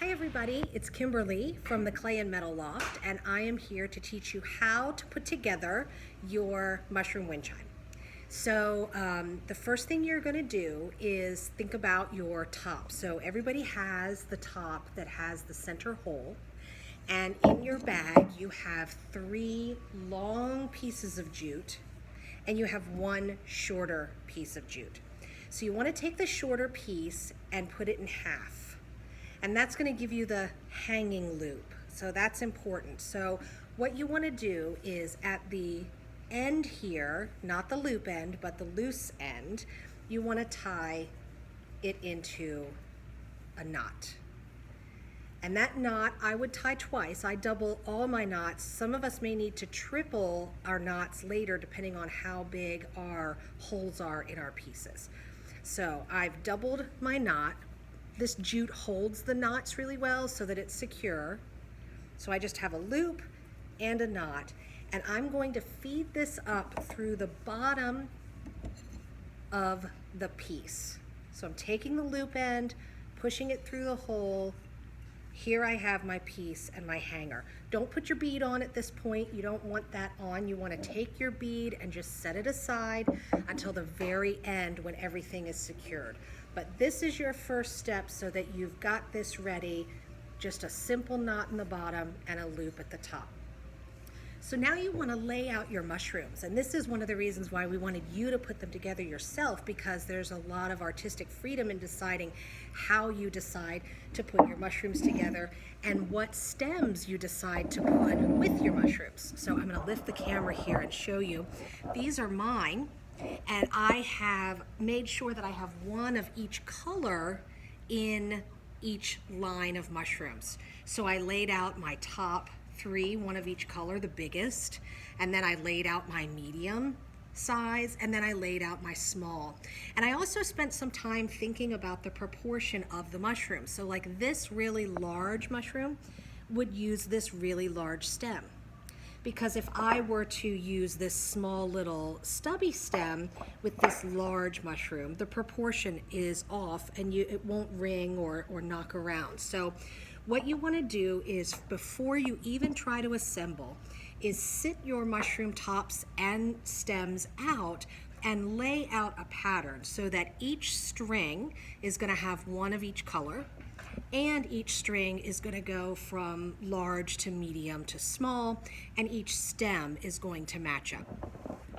Hi everybody, it's Kimberly from the Clay and Metal Loft, and I am here to teach you how to put together your mushroom wind chime. So the first thing you're going to do is think about your top. So everybody has the top that has the center hole, and in your bag you have 3 long pieces of jute and you have 1 shorter piece of jute. So you want to take the shorter piece and put it in half. And that's going to give you the hanging loop. So that's important. So what you want to do is at the end here, not the loop end, but the loose end, you want to tie it into a knot. And that knot I would tie twice. I double all my knots. Some of us may need to triple our knots later depending on how big our holes are in our pieces. So I've doubled my knot. This jute holds the knots really well so that it's secure. So I just have a loop and a knot, and I'm going to feed this up through the bottom of the piece. So I'm taking the loop end, pushing it through the hole. Here I have my piece and my hanger. Don't put your bead on at this point. You don't want that on. You want to take your bead and just set it aside until the very end when everything is secured. But this is your first step so that you've got this ready, just a simple knot in the bottom and a loop at the top. So now you want to lay out your mushrooms, and this is one of the reasons why we wanted you to put them together yourself, because there's a lot of artistic freedom in deciding how you decide to put your mushrooms together and what stems you decide to put with your mushrooms. So I'm going to lift the camera here and show you. These are mine, and I have made sure that I have 1 of each color in each line of mushrooms. So I laid out my top 3, 1 of each color, the biggest, and then I laid out my medium size, and then I laid out my small. And I also spent some time thinking about the proportion of the mushroom. So like this really large mushroom would use this really large stem, because if I were to use this small little stubby stem with this large mushroom, the proportion is off and it won't ring or knock around. So what you want to do is, before you even try to assemble, is sit your mushroom tops and stems out and lay out a pattern so that each string is going to have 1 of each color, and each string is going to go from large to medium to small, and each stem is going to match up.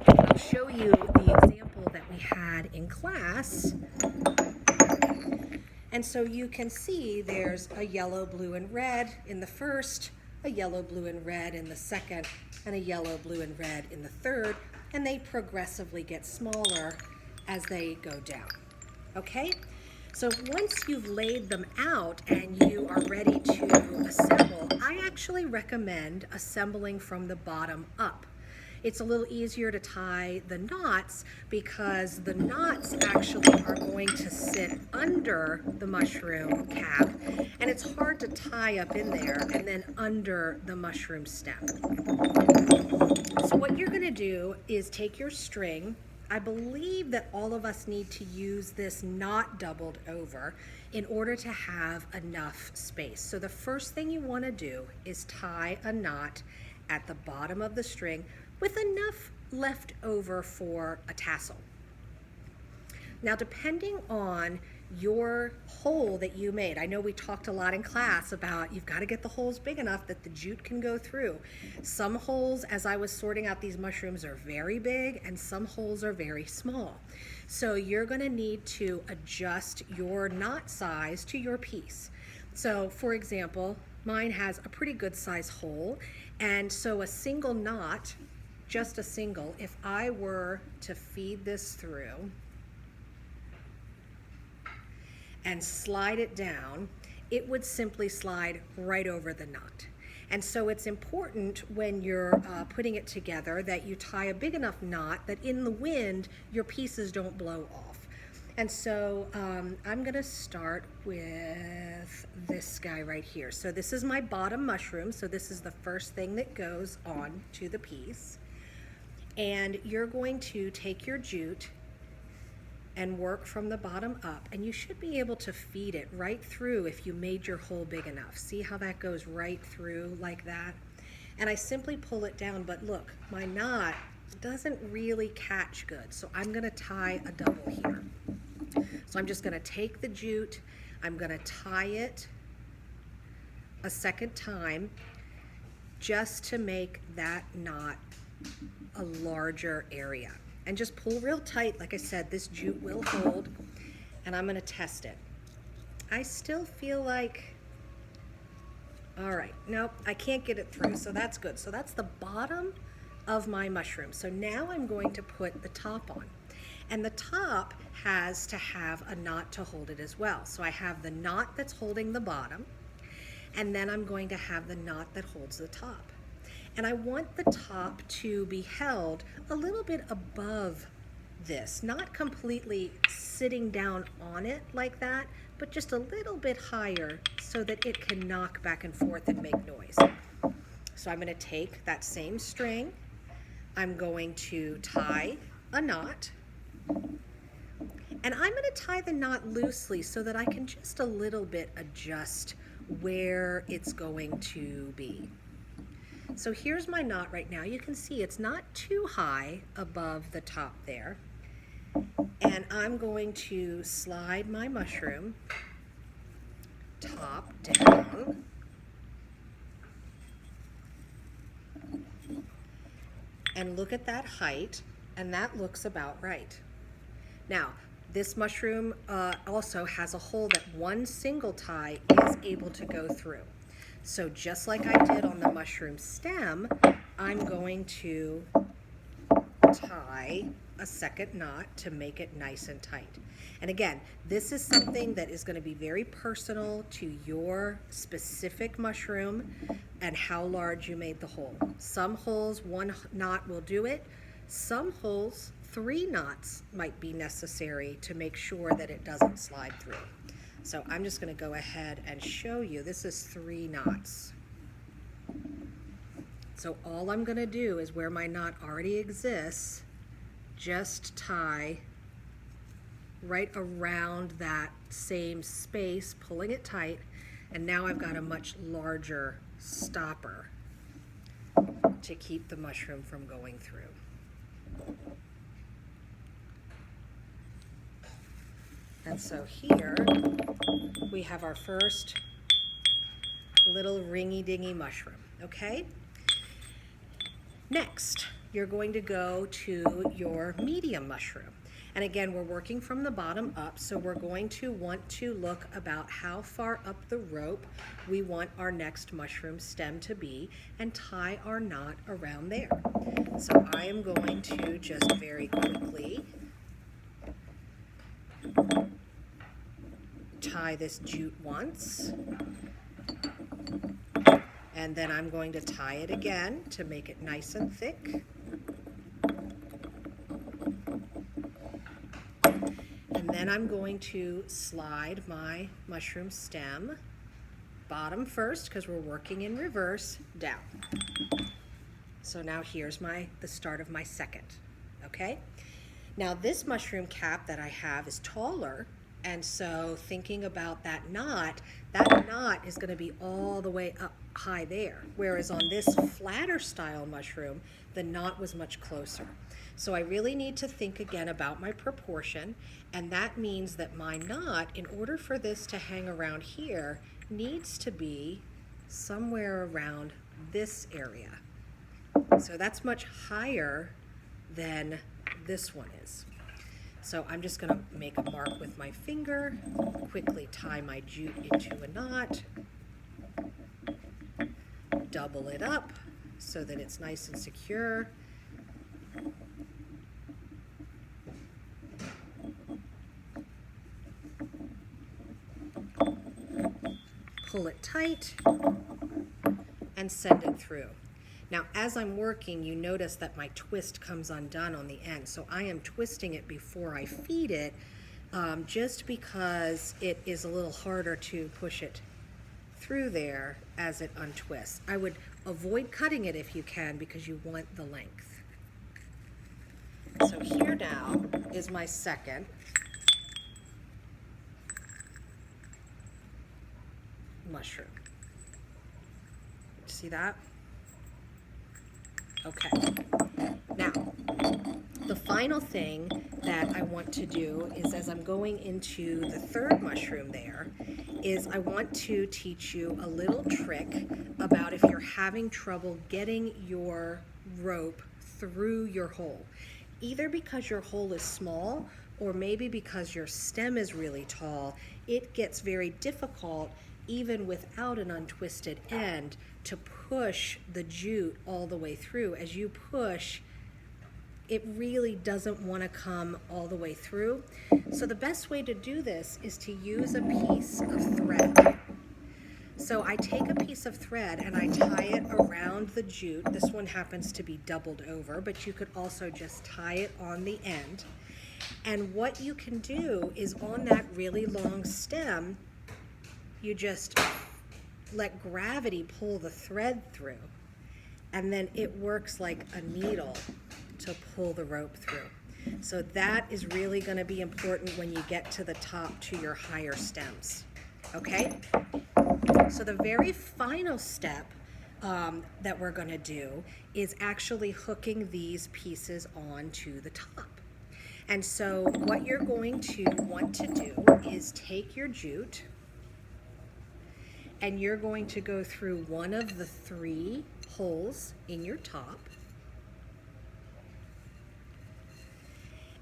I'll show you the example that we had in class. And so you can see there's a yellow, blue, and red in the first, a yellow, blue, and red in the second, and a yellow, blue, and red in the third, and they progressively get smaller as they go down. Okay? So once you've laid them out and you are ready to assemble, I actually recommend assembling from the bottom up. It's a little easier to tie the knots because the knots actually are going to sit under the mushroom cap, and it's hard to tie up in there and then under the mushroom stem. So what you're going to do is take your string. I believe that all of us need to use this not doubled over in order to have enough space. So the first thing you want to do is tie a knot at the bottom of the string with enough left over for a tassel. Now, depending on your hole that you made, I know we talked a lot in class about you've got to get the holes big enough that the jute can go through. Some holes, as I was sorting out these mushrooms, are very big, and some holes are very small. So you're going to need to adjust your knot size to your piece. So for example, mine has a pretty good size hole, and so a single knot, just a single, if I were to feed this through and slide it down, it would simply slide right over the knot. And so it's important when you're putting it together that you tie a big enough knot that in the wind your pieces don't blow off. And so I'm going to start with this guy right here. So this is my bottom mushroom, so this is the first thing that goes on to the piece. And you're going to take your jute and work from the bottom up, and you should be able to feed it right through if you made your hole big enough. See how that goes right through like that? And I simply pull it down, but look, my knot doesn't really catch good, so I'm gonna tie a double here. So I'm just gonna take the jute, I'm gonna tie it a second time just to make that knot a larger area. And just pull real tight. Like I said, this jute will hold, and I'm gonna test it. I still feel like, all right, nope, I can't get it through, so that's good. So that's the bottom of my mushroom. So now I'm going to put the top on. And the top has to have a knot to hold it as well. So I have the knot that's holding the bottom, and then I'm going to have the knot that holds the top. And I want the top to be held a little bit above this, not completely sitting down on it like that, but just a little bit higher so that it can knock back and forth and make noise. So I'm going to take that same string, I'm going to tie a knot, and I'm going to tie the knot loosely so that I can just a little bit adjust where it's going to be. So here's my knot right now. You can see it's not too high above the top there. And I'm going to slide my mushroom top down. And look at that height, and that looks about right. Now, this mushroom also has a hole that one single tie is able to go through. So just like I did on the mushroom stem, I'm going to tie a second knot to make it nice and tight. And again, this is something that is going to be very personal to your specific mushroom and how large you made the hole. Some holes, one knot will do it. Some holes, 3 knots might be necessary to make sure that it doesn't slide through. So I'm just going to go ahead and show you. This is 3 knots. So all I'm going to do is where my knot already exists, just tie right around that same space, pulling it tight, and now I've got a much larger stopper to keep the mushroom from going through. And so here we have our first little ringy-dingy mushroom, okay? Next, you're going to go to your medium mushroom. And again, we're working from the bottom up, so we're going to want to look about how far up the rope we want our next mushroom stem to be and tie our knot around there. So I am going to just very quickly tie this jute once, and then I'm going to tie it again to make it nice and thick. And then I'm going to slide my mushroom stem, bottom first because we're working in reverse, down. So now here's the start of my second, okay? Now this mushroom cap that I have is taller, and so thinking about that knot is going to be all the way up high there, whereas on this flatter style mushroom, the knot was much closer. So I really need to think again about my proportion, and that means that my knot, in order for this to hang around here, needs to be somewhere around this area. So that's much higher than this one is. So I'm just going to make a mark with my finger, quickly tie my jute into a knot, double it up so that it's nice and secure. Pull it tight and send it through. Now, as I'm working, you notice that my twist comes undone on the end. So I am twisting it before I feed it, just because it is a little harder to push it through there as it untwists. I would avoid cutting it if you can, because you want the length. So here now is my second. mushroom. See that? Okay. Now, the final thing that I want to do is, as I'm going into the third mushroom there, is I want to teach you a little trick about if you're having trouble getting your rope through your hole, either because your hole is small or maybe because your stem is really tall. It gets very difficult, even without an untwisted end, to push the jute all the way through. As you push, it really doesn't want to come all the way through. So the best way to do this is to use a piece of thread. So I take a piece of thread and I tie it around the jute. This one happens to be doubled over, but you could also just tie it on the end. And what you can do is, on that really long stem, you just let gravity pull the thread through, and then it works like a needle to pull the rope through. So that is really going to be important when you get to the top to your higher stems. Okay? So the very final step that we're going to do is actually hooking these pieces onto the top. And so what you're going to want to do is take your jute, and you're going to go through one of the 3 holes in your top.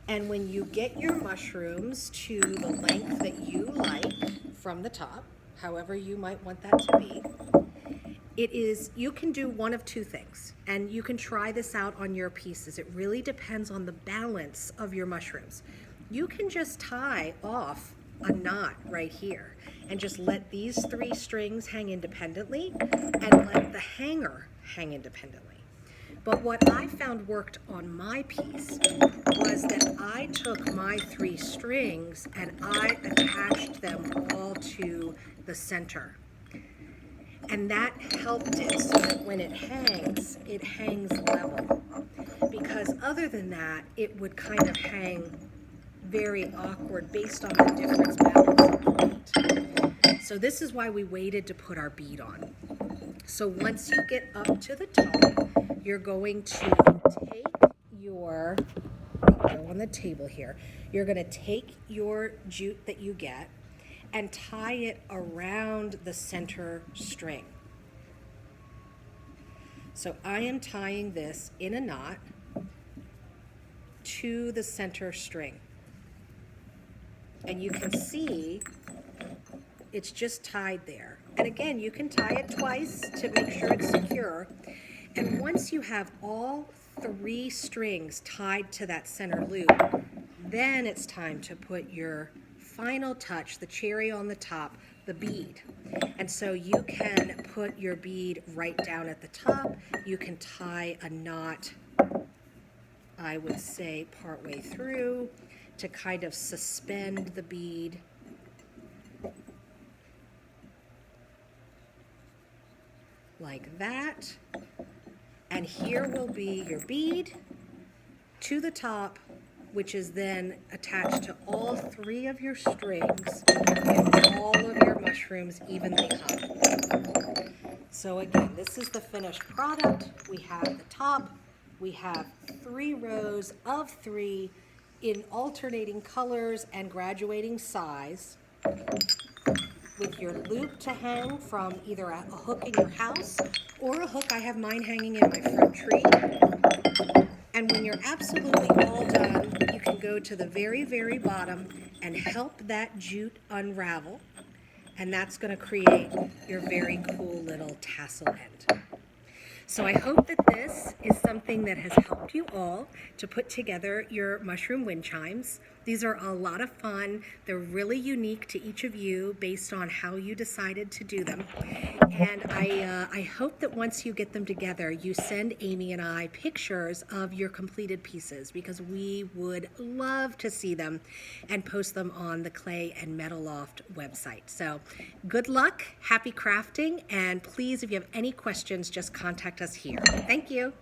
And when you get your mushrooms to the length that you like from the top, however you might want that to be, you can do one of 2 things, and you can try this out on your pieces. It really depends on the balance of your mushrooms. You can just tie off a knot right here and just let these 3 strings hang independently and let the hanger hang independently. But what I found worked on my piece was that I took my 3 strings and I attached them all to the center. And that helped it so that when it hangs level. Because other than that, it would kind of hang very awkward based on the difference balance of the weight. So this is why we waited to put our bead on. So once you get up to the top, you're going to take your, go on the table here, you're going to take your jute that you get and tie it around the center string. So I am tying this in a knot to the center string. And you can see it's just tied there. And again, you can tie it twice to make sure it's secure. And once you have all 3 strings tied to that center loop, then it's time to put your final touch, the cherry on the top, the bead. And so you can put your bead right down at the top. You can tie a knot, I would say, partway through to kind of suspend the bead. Like that. And here will be your bead to the top, which is then attached to all 3 of your strings and all of your mushrooms evenly hung. So again, this is the finished product. We have the top. We have 3 rows of 3 in alternating colors and graduating size, with your loop to hang from either a hook in your house or a hook. I have mine hanging in my front tree. And when you're absolutely all done, you can go to the very, very bottom and help that jute unravel. And that's going to create your very cool little tassel end. So I hope that this is something that has helped you all to put together your mushroom wind chimes. These are a lot of fun. They're really unique to each of you based on how you decided to do them. And I hope that once you get them together, you send Amy and I pictures of your completed pieces, because we would love to see them and post them on the Clay and Metal Loft website. So good luck, happy crafting, and please, if you have any questions, just contact us here. Thank you.